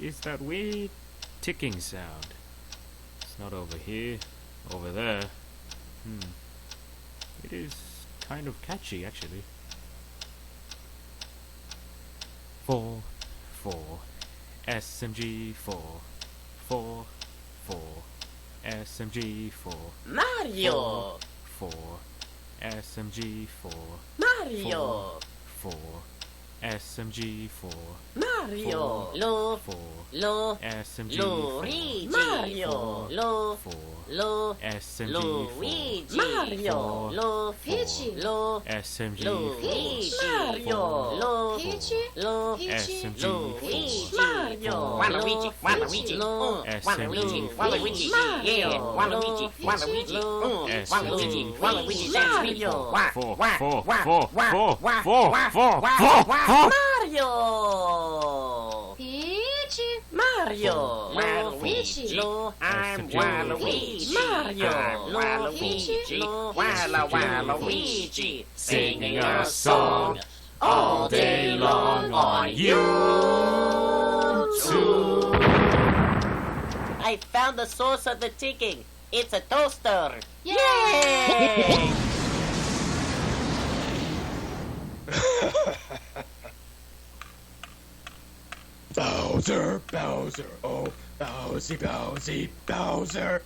is that weird ticking sound? It's not over here, over there. It is kind of catchy, actually. 4, 4, SMG4, 4, 4, SMG4, Mario! 4, SMG4, Mario! 4, SMG4, Mario! 4, Lo! 4, Lo! SMG4, Luigi! Mario! Lo! 4, Lo! SMG4, Luigi! Mario! Lo! Peachy! Lo! SMG4, Luigi! Mario! Lo! Peachy! Lo! SMG4, Mario! Waluigi, Waluigi, Lo! Waluigi, Waluigi, yeah, Waluigi, Waluigi, Waluigi, Waluigi, Mario! Mario! Peachy! Mario! Waluigi, Lo! I'm Waluigi, Mario! I'm Waluigi, Lo! Waluigi, singing a song all day long on YouTube. I found the source of the ticking. It's a toaster. Yay! Yay! Bowser, Bowser, oh, Bowsy, Bowsy, Bowser.